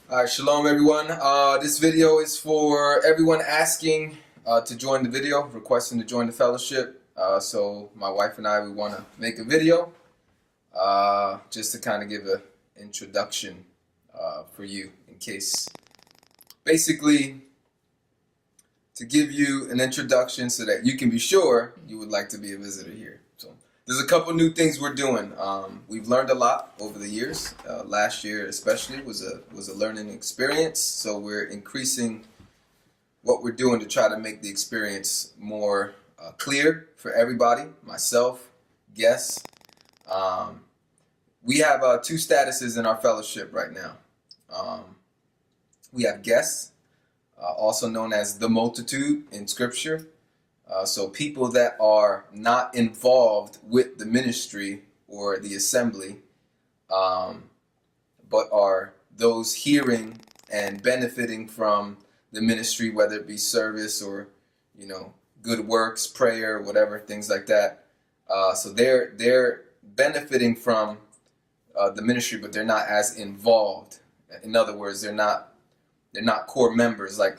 All right, shalom everyone. This video is for everyone asking to join the video, requesting to join the fellowship. So my wife and I, we want to make a video just to kind of give an introduction for you in case, basically to give you an introduction so that you can be sure you would like to be a visitor here. So there's a couple new things we're doing. We've learned a lot over the years. Last year especially was a learning experience. So we're increasing what we're doing to try to make the experience more clear for everybody, myself, guests. We have two statuses in our fellowship right now. We have guests, also known as the multitude in Scripture. So people that are not involved with the ministry or the assembly, but are those hearing and benefiting from the ministry, whether it be service or, good works, prayer, whatever, things like that. So they're benefiting from the ministry, but they're not as involved. In other words, they're not core members like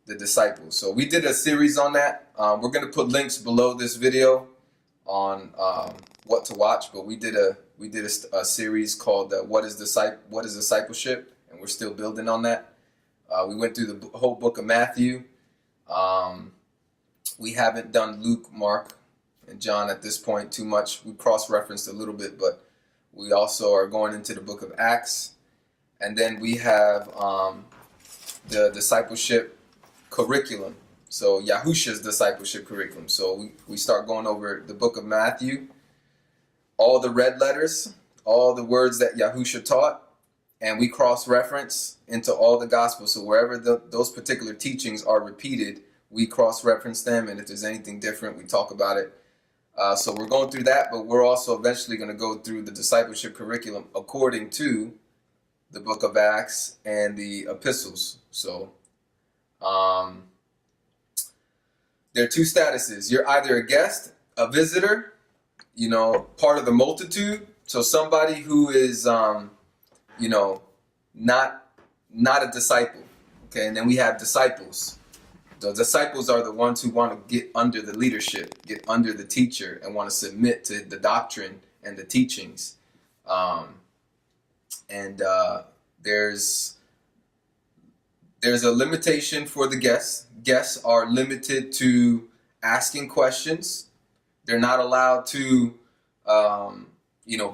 the disciples. So we did a series on that. We're going to put links below this video on what to watch, but we did a series called What is Discipleship, and we're still building on that. We went through the whole book of Matthew. We haven't done Luke, Mark, and John at this point too much. We cross-referenced a little bit, but we also are going into the book of Acts. And then we have the Discipleship Curriculum. So Yahusha's Discipleship Curriculum. So we start going over the book of Matthew, all the red letters, all the words that Yahusha taught, and we cross-reference into all the Gospels. So wherever those particular teachings are repeated, we cross-reference them, and if there's anything different, we talk about it. So we're going through that, but we're also eventually going to go through the Discipleship Curriculum according to the book of Acts and the epistles. So there are two statuses. You're either a guest, a visitor, part of the multitude. So somebody who is, not a disciple. Okay, and then we have disciples. The disciples are the ones who want to get under the leadership, get under the teacher, and want to submit to the doctrine and the teachings. There's a limitation for the guests. Guests are limited to asking questions. They're not allowed to,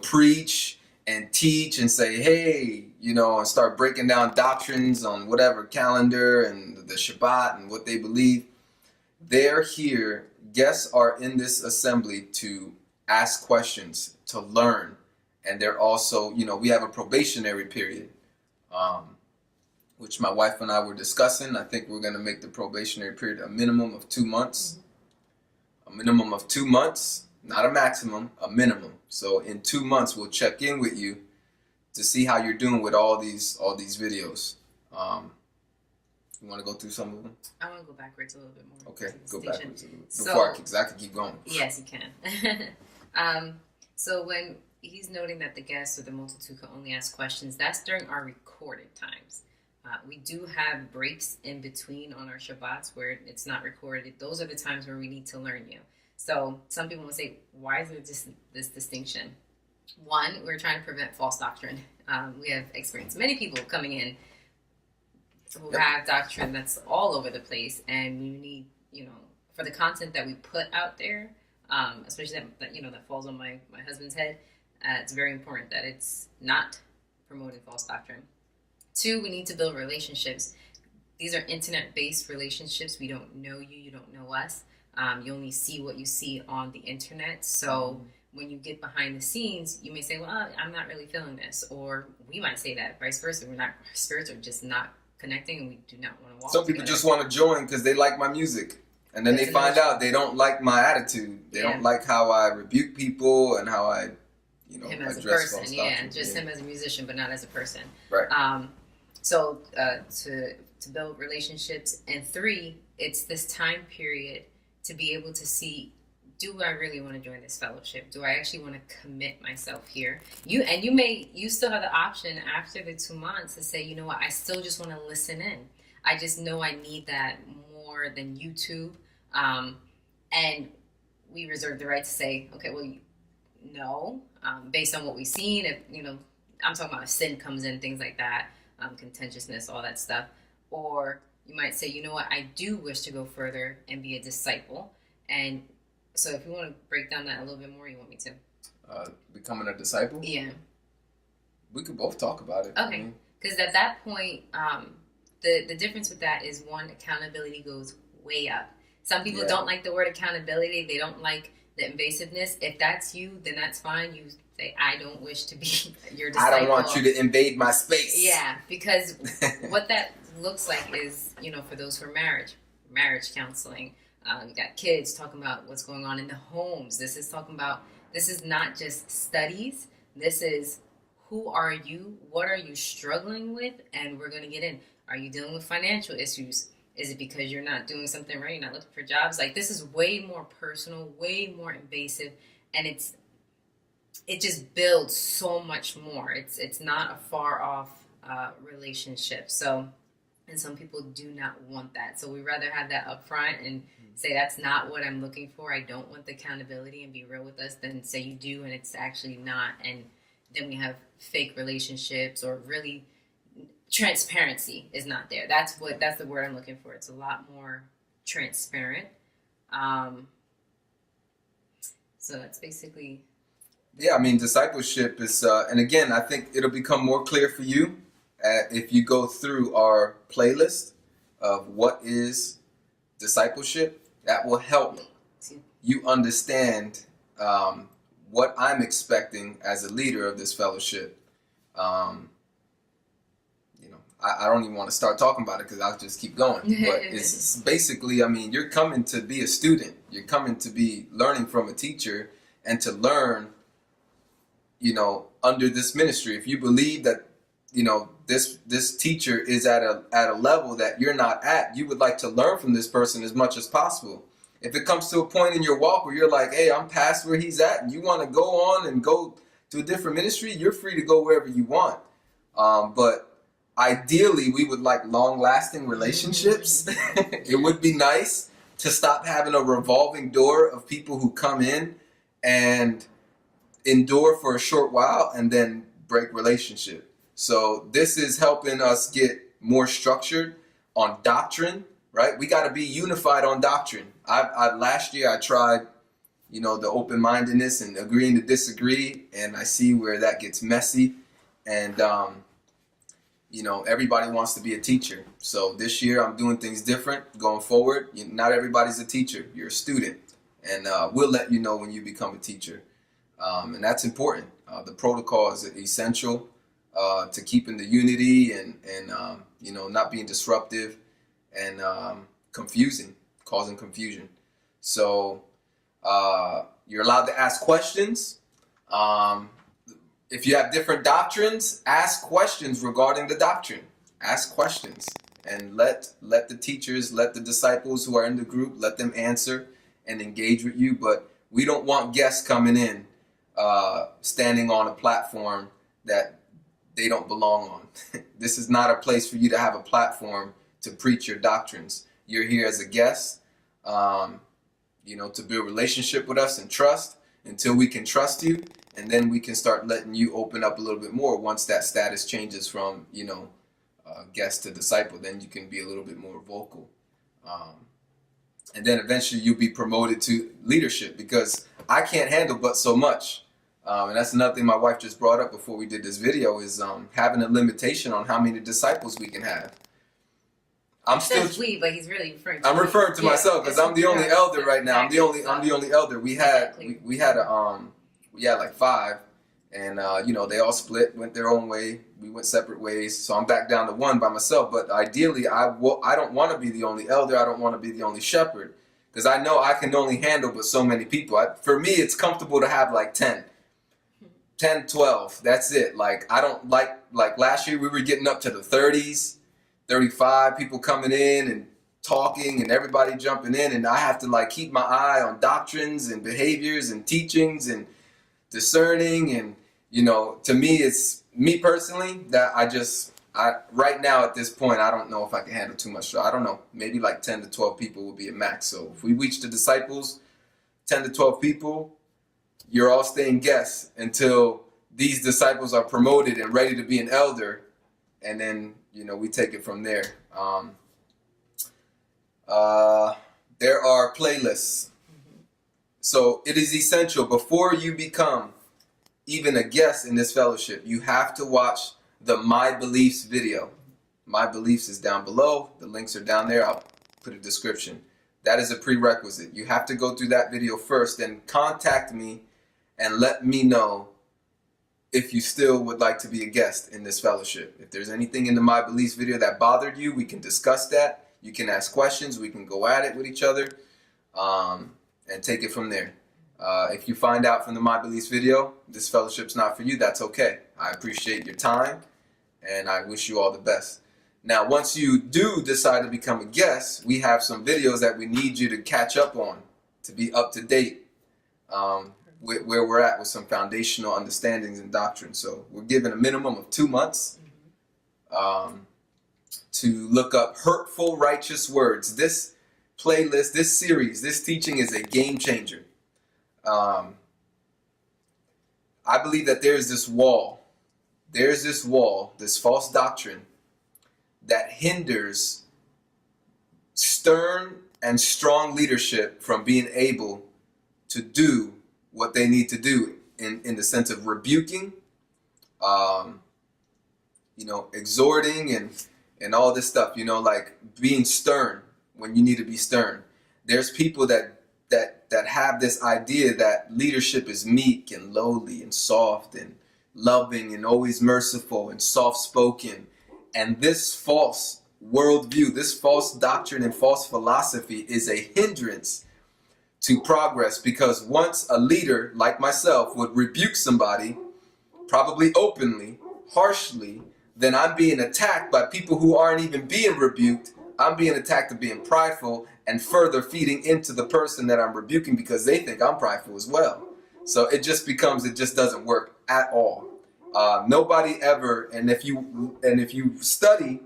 preach and teach and say, hey, and start breaking down doctrines on whatever calendar and the Shabbat and what they believe. They're here. Guests are in this assembly to ask questions, to learn. And they're also, we have a probationary period, which my wife and I were discussing. I think we're going to make the probationary period a minimum of 2 months. A minimum of 2 months, not a maximum, a minimum. So in 2 months, we'll check in with you to see how you're doing with all these videos. You want to go through some of them? I want to go backwards a little bit more. Okay, go backwards a little bit. Before I can keep going. Yes, you can. So when he's noting that the guests or the multitude can only ask questions, that's during our recorded times. We do have breaks in between on our Shabbats where it's not recorded. Those are the times where we need to learn you. So some people will say, why is there this distinction? One, we're trying to prevent false doctrine. We have experienced many people coming in who have doctrine that's all over the place, and we need, for the content that we put out there, especially that falls on my husband's head, it's very important that it's not promoting false doctrine. Two, we need to build relationships. These are internet-based relationships. We don't know you. You don't know us. You only see what you see on the internet. So when you get behind the scenes, you may say, well, I'm not really feeling this. Or we might say that, vice versa. Our spirits are just not connecting, and we do not want to walk Some people just want to join because they like my music. And then they find out they don't like my attitude. They don't like how I rebuke people and how I, him as a address person, him as a musician, but not as a person. Right. So to build relationships. And three, it's this time period to be able to see, do I really want to join this fellowship? Do I actually want to commit myself here? You still have the option after the 2 months to say, you know what, I still just want to listen in. I just know I need that more than YouTube. And we reserve the right to say, okay, well, no, based on what we've seen, if, I'm talking about if sin comes in, things like that, contentiousness, all that stuff. Or you might say, you know what, I do wish to go further and be a disciple. And so if you want to break down that a little bit more, you want me to? Becoming a disciple? Yeah. We could both talk about it. Okay. Because at that point, the difference with that is, one, accountability goes way up. Some people don't like the word accountability. They don't like the invasiveness. If that's you, then that's fine. You say, I don't wish to be your disciple. I don't want you to invade my space. Yeah, because what that looks like is, for those who are marriage counseling. You got kids talking about what's going on in the homes. This is not just studies. This is, who are you? What are you struggling with? And we're going to get in. Are you dealing with financial issues? Is it because you're not doing something right? You're not looking for jobs? Like, this is way more personal, way more invasive, and it just builds so much more. It's not a far off relationship. So, and some people do not want that. So we rather have that up front and say, that's not what I'm looking for. I don't want the accountability, and be real with us, than say you do and it's actually not. And then we have fake relationships, or really transparency is not there. That's the word I'm looking for. It's a lot more transparent. So that's basically. Yeah, I mean, discipleship is, and again, I think it'll become more clear for you if you go through our playlist of what is discipleship. That will help you understand what I'm expecting as a leader of this fellowship. I don't even want to start talking about it because I'll just keep going. But it's basically, I mean, you're coming to be a student. You're coming to be learning from a teacher and to learn, under this ministry. If you believe that, this teacher is at a level that you're not at, you would like to learn from this person as much as possible. If it comes to a point in your walk where you're like, hey, I'm past where he's at, and you want to go on and go to a different ministry, you're free to go wherever you want. But ideally, we would like long-lasting relationships. It would be nice to stop having a revolving door of people who come in and endure for a short while and then break relationship. So this is helping us get more structured on doctrine, right? We got to be unified on doctrine. Last year I tried, the open-mindedness and agreeing to disagree, and I see where that gets messy. And everybody wants to be a teacher. So this year I'm doing things different going forward. Not everybody's a teacher. You're a student. And we'll let you know when you become a teacher. And that's important. The protocol is essential to keeping the unity and not being disruptive and causing confusion. So you're allowed to ask questions. If you have different doctrines, ask questions regarding the doctrine. Ask questions and let the teachers, let the disciples who are in the group, let them answer and engage with you. But we don't want guests coming in, standing on a platform that they don't belong on. This is not a place for you to have a platform to preach your doctrines. You're here as a guest, to build relationship with us and trust until we can trust you. And then we can start letting you open up a little bit more once that status changes from, guest to disciple. Then you can be a little bit more vocal. And then eventually you'll be promoted to leadership, because I can't handle but so much. And that's another thing my wife just brought up before we did this video is having a limitation on how many disciples we can have. I'm still but he's really referring to. I'm referring to myself because I'm the only elder right now. I'm the only elder. We had like 5, and they all split, went their own way. We went separate ways. So I'm back down to 1 by myself. But ideally, I don't want to be the only elder. I don't want to be the only shepherd, because I know I can only handle but so many people. For me, it's comfortable to have like 10, 12. That's it. Like, I don't like last year we were getting up to the 30s, 35 people coming in, and talking and everybody jumping in, and I have to like keep my eye on doctrines and behaviors and teachings and discerning. And to me, it's me personally that I right now at this point, I don't know if I can handle too much. So I don't know, maybe like 10 to 12 people will be a max. So if we reach the disciples, 10 to 12 people, you're all staying guests until these disciples are promoted and ready to be an elder, and then we take it from there. There are playlists. So it is essential before you become even a guest in this fellowship, you have to watch the My Beliefs video. My Beliefs is down below. The links are down there. I'll put a description. That is a prerequisite. You have to go through that video first, then contact me and let me know if you still would like to be a guest in this fellowship. If there's anything in the My Beliefs video that bothered you, we can discuss that. You can ask questions. We can go at it with each other and take it from there. If you find out from the My Beliefs video, this fellowship's not for you, that's okay. I appreciate your time, and I wish you all the best. Now, once you do decide to become a guest, we have some videos that we need you to catch up on to be up to date with where we're at with some foundational understandings and doctrine. So we're given a minimum of 2 months to look up Hurtful Righteous Words. This playlist, this series, this teaching is a game changer. I believe that there's this wall, this false doctrine that hinders stern and strong leadership from being able to do what they need to do in the sense of rebuking, exhorting and all this stuff, like being stern when you need to be stern. There's people that have this idea that leadership is meek and lowly and soft and loving and always merciful and soft-spoken. And this false worldview, this false doctrine and false philosophy is a hindrance to progress, because once a leader like myself would rebuke somebody, probably openly, harshly, then I'm being attacked by people who aren't even being rebuked. I'm being attacked for being prideful and further feeding into the person that I'm rebuking because they think I'm prideful as well. So it just doesn't work at all. Nobody ever, and if you study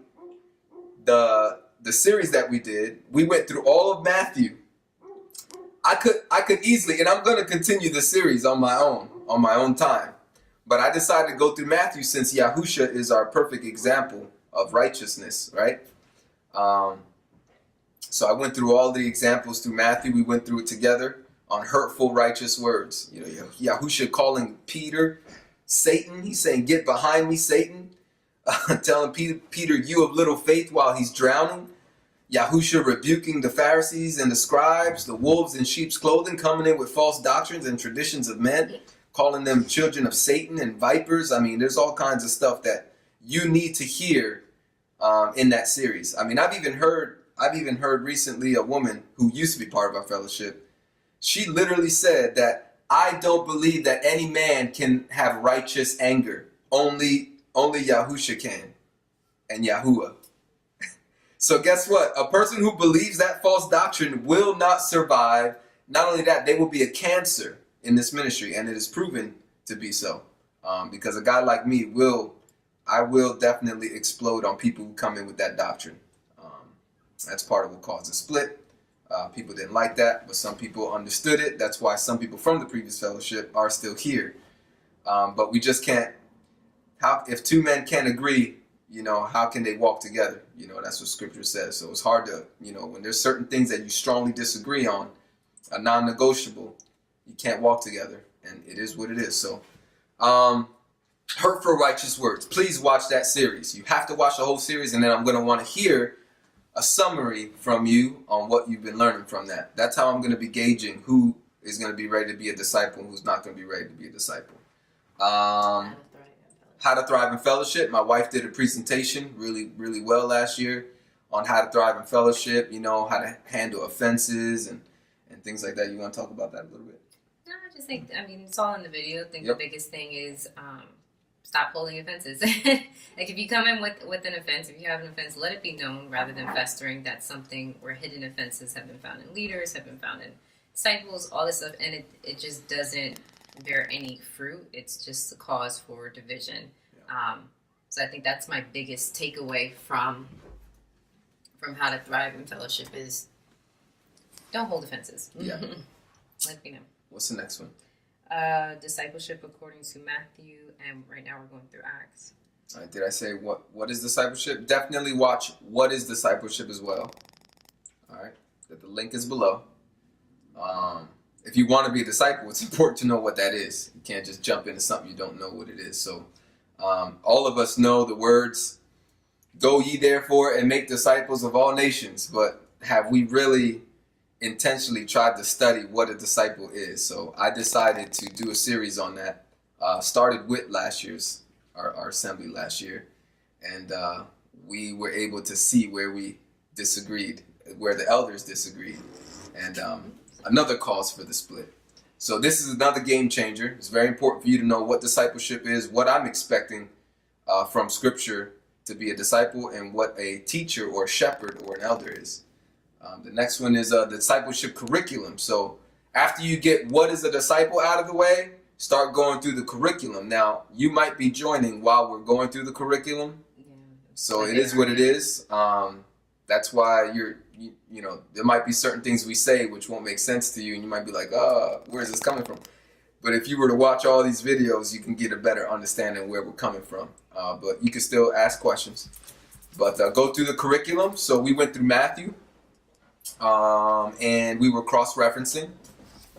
the series that we did, we went through all of Matthew. I could easily, and I'm going to continue the series on my own time. But I decided to go through Matthew since Yahusha is our perfect example of righteousness, right? So I went through all the examples through Matthew. We went through it together on hurtful righteous words. Yahusha calling Peter Satan. He's saying, "Get behind me, Satan." Telling Peter, "You of little faith," while he's drowning. Yahusha rebuking the Pharisees and the scribes, the wolves in sheep's clothing, coming in with false doctrines and traditions of men, calling them children of Satan and vipers. I mean, there's all kinds of stuff that you need to hear in that series. I mean, I've even heard recently a woman who used to be part of our fellowship. She literally said that, "I don't believe that any man can have righteous anger. Only Yahusha can, and Yahuwah." So guess what? A person who believes that false doctrine will not survive. Not only that, they will be a cancer in this ministry, and it is proven to be so. Because a guy like me will definitely explode on people who come in with that doctrine. That's part of what caused a split. People didn't like that, but some people understood it. That's why some people from the previous fellowship are still here. But we just can't. If two men can't agree, how can they walk together? That's what Scripture says. So it's hard to, when there's certain things that you strongly disagree on, a non-negotiable, you can't walk together, and it is what it is. So, Hurtful Righteous Words. Please watch that series. You have to watch the whole series, and then I'm going to want to hear a summary from you on what you've been learning from that. That's how I'm going to be gauging who is going to be ready to be a disciple and who's not going to be ready to be a disciple. How to Thrive in Fellowship. My wife did a presentation really, really well last year on how to thrive in fellowship, how to handle offenses and things like that. You want to talk about that a little bit? No, I just think, it's all in the video. I think The biggest thing is stop holding offenses. Like if you come in with an offense, if you have an offense, let it be known rather than festering. That's something where hidden offenses have been found in leaders, have been found in disciples, all this stuff, and it just doesn't bear any fruit. It's just a cause for division. So I think that's my biggest takeaway from how to thrive in fellowship is don't hold offenses. Yeah. Let it be known. What's the next one? Discipleship according to Matthew, and right now we're going through Acts. All right, did I say what is discipleship? Definitely watch What is Discipleship as well. All right, the link is below. If you want to be a disciple, it's important to know what that is. You can't just jump into something you don't know what it is. So all of us know the words, "Go ye therefore and make disciples of all nations," but have we really intentionally tried to study what a disciple is? So I decided to do a series on that. Started with last year's our assembly last year, and we were able to see where we disagreed, where the elders disagreed, and another cause for the split. So this is another game changer. It's very important for you to know what discipleship is, what I'm expecting from Scripture to be a disciple, and what a teacher or a shepherd or an elder is. The next one is the Discipleship Curriculum. So after you get what is a disciple out of the way, start going through the curriculum. Now, you might be joining while we're going through the curriculum. Yeah. So it is what it is. That's why you know, there might be certain things we say which won't make sense to you, and you might be like, where is this coming from? But if you were to watch all these videos, you can get a better understanding where we're coming from. But you can still ask questions. But go through the curriculum. So we went through Matthew, and we were cross-referencing.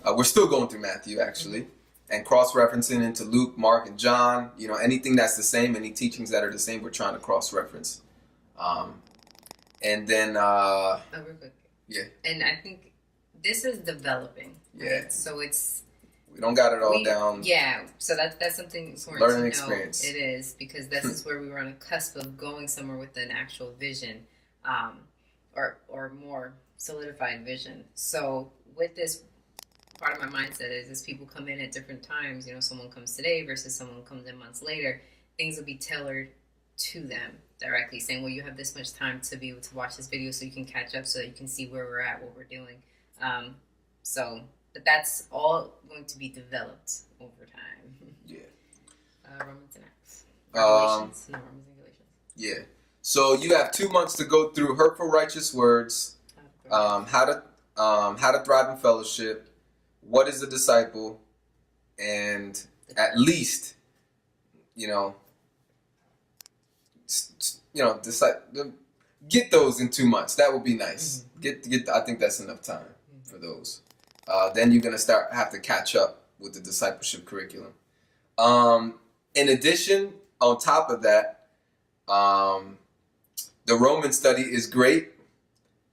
We're still going through Matthew, actually, and cross-referencing into Luke, Mark, and John. You know, anything that's the same, any teachings that are the same, we're trying to cross-reference. And then... real quick. Yeah. And I think this is developing. Right? Yeah. So it's... We don't got it all down. Yeah, so that's something important learning to know. Experience. It is, because this is where we were on a cusp of going somewhere with an actual vision, or more solidified vision. So with this, part of my mindset is as people come in at different times, you know, someone comes today versus someone comes in months later, things will be tailored to them directly, saying, well, you have this much time to be able to watch this video so you can catch up, so that you can see where we're at, what we're doing. But that's all going to be developed over time. Yeah. Romans and Acts. Romans and Galatians. Yeah. So you have 2 months to go through Hurtful Righteous Words, how to thrive in fellowship, what is a disciple, and at least, get those in 2 months. That would be nice. Mm-hmm. I think that's enough time for those. Then you're gonna have to catch up with the discipleship curriculum. In addition, on top of that, the Roman study is great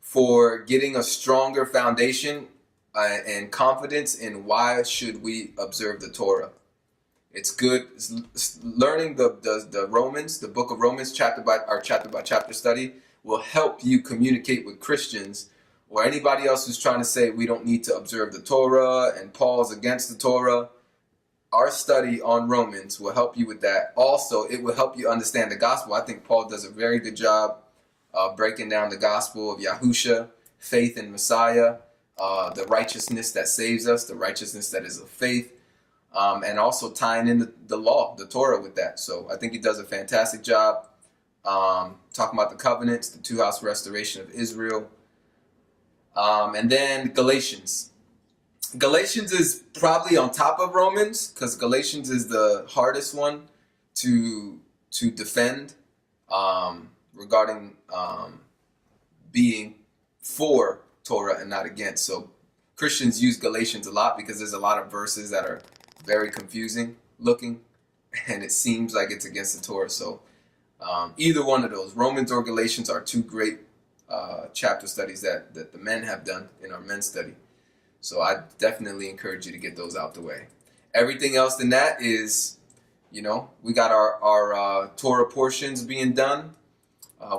for getting a stronger foundation and confidence in why should we observe the Torah. It's good. Learning the Romans, the book of Romans, chapter by chapter study will help you communicate with Christians or anybody else who's trying to say we don't need to observe the Torah and Paul's against the Torah. Our study on Romans will help you with that. Also, it will help you understand the gospel. I think Paul does a very good job breaking down the gospel of Yahusha, faith in Messiah, the righteousness that saves us, the righteousness that is of faith, and also tying in the law, the Torah with that. So I think he does a fantastic job talking about the covenants, the two-house restoration of Israel. And then Galatians. Galatians is probably on top of Romans because Galatians is the hardest one to defend regarding being for Torah and not against. So Christians use Galatians a lot because there's a lot of verses that are very confusing looking and it seems like it's against the Torah. So either one of those, Romans or Galatians, are two great chapter studies that the men have done in our men's study. So I definitely encourage you to get those out the way. Everything else than that is, we got our Torah portions being done.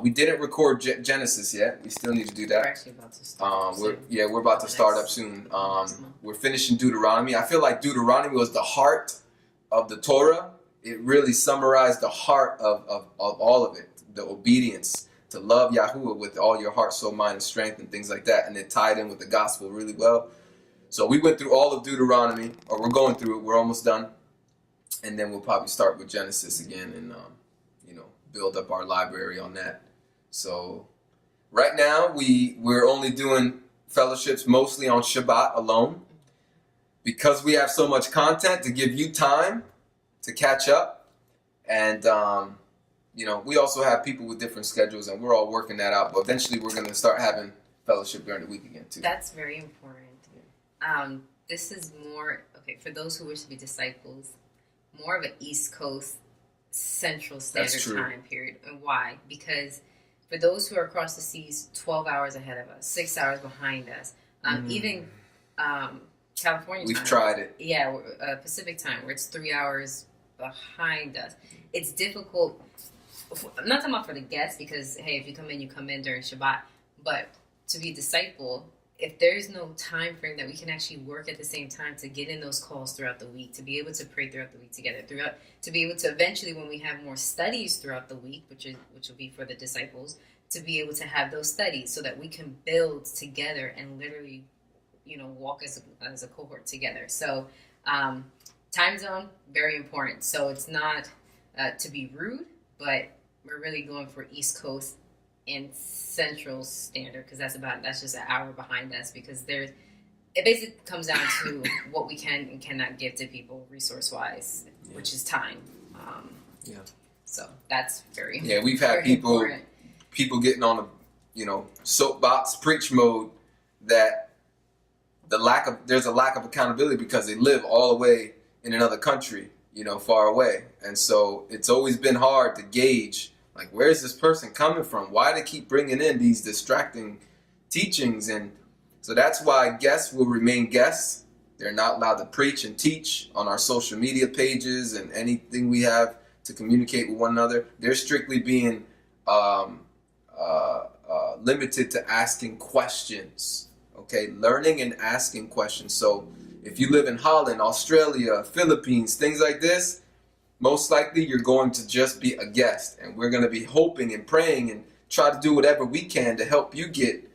We didn't record Genesis yet. We still need to do that. We're actually about to start. We're about to start up soon. We're finishing Deuteronomy. I feel like Deuteronomy was the heart of the Torah, it really summarized the heart of all of it, the obedience to love Yahuwah with all your heart, soul, mind, and strength, and things like that. And it tied in with the gospel really well. So we went through all of Deuteronomy, or we're going through it. We're almost done. And then we'll probably start with Genesis again and, build up our library on that. So right now we're only doing fellowships mostly on Shabbat alone, because we have so much content to give you time to catch up. And, we also have people with different schedules, and we're all working that out. But eventually we're going to start having fellowship during the week again, too. That's very important. This is more, for those who wish to be disciples, more of an East Coast Central Standard Time period. And why? Because for those who are across the seas, 12 hours ahead of us, 6 hours behind us, even California time. We've tried it. Yeah, Pacific time, where it's 3 hours behind us. It's difficult. I'm not talking about for the guests, because, hey, if you come in during Shabbat. But to be a disciple, if there's no time frame that we can actually work at the same time to get in those calls throughout the week, to be able to pray throughout the week together, to be able to eventually, when we have more studies throughout the week, which will be for the disciples, to be able to have those studies so that we can build together and literally, walk as a cohort together. So time zone, very important. So it's not to be rude, but we're really going for East Coast and Central Standard, because that's just an hour behind us, because it basically comes down to what we can and cannot give to people resource wise, which is time. So that's very we've had people getting on a soapbox preach mode, that there's a lack of accountability because they live all the way in another country, far away, and so it's always been hard to gauge, like, where's this person coming from? Why do they keep bringing in these distracting teachings? And so that's why guests will remain guests. They're not allowed to preach and teach on our social media pages and anything we have to communicate with one another. They're strictly being limited to asking questions, okay? Learning and asking questions. So if you live in Holland, Australia, Philippines, things like this, most likely you're going to just be a guest, and we're going to be hoping and praying and try to do whatever we can to help you get,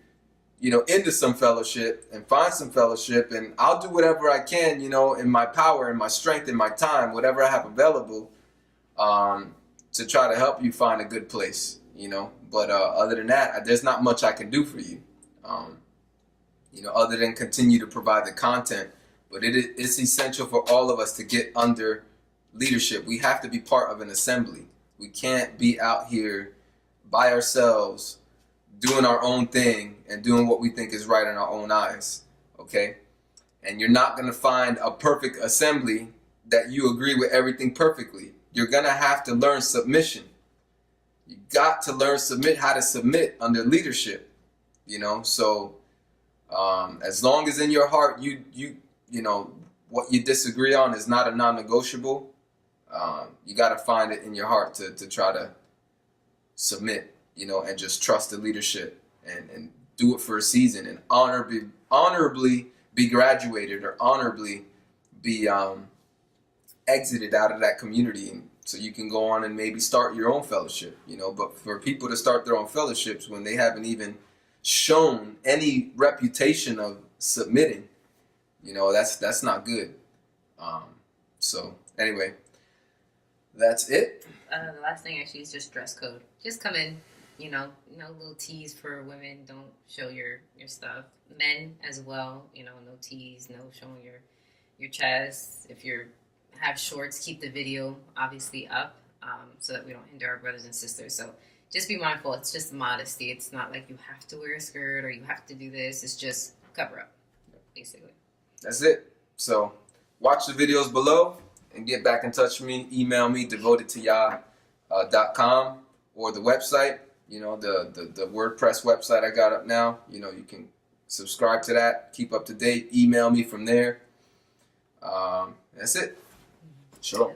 into some fellowship and find some fellowship. And I'll do whatever I can, in my power and my strength and my time, whatever I have available, to try to help you find a good place, But other than that, there's not much I can do for you, other than continue to provide the content. But it's essential for all of us to get under leadership. We have to be part of an assembly. We can't be out here by ourselves doing our own thing and doing what we think is right in our own eyes, okay? And you're not going to find a perfect assembly that you agree with everything perfectly. You're going to have to learn submission. You got to learn how to submit under leadership, So as long as in your heart what you disagree on is not a non-negotiable, you got to find it in your heart to try to submit, and just trust the leadership and do it for a season and honorably be graduated or honorably be exited out of that community, and so you can go on and maybe start your own fellowship, But for people to start their own fellowships when they haven't even shown any reputation of submitting, that's not good. So anyway, that's it. The last thing actually is just dress code. Just come in, little tees for women. Don't show your stuff. Men as well, no tees, no showing your chest. If you have shorts, keep the video obviously up, so that we don't hinder our brothers and sisters. So just be mindful. It's just modesty. It's not like you have to wear a skirt or you have to do this. It's just cover up, basically. That's it. So watch the videos below and get back in touch with me. Email me, devotedtoyah.com, or the website, the WordPress website I got up now. You can subscribe to that, keep up to date, email me from there. That's it. Shalom.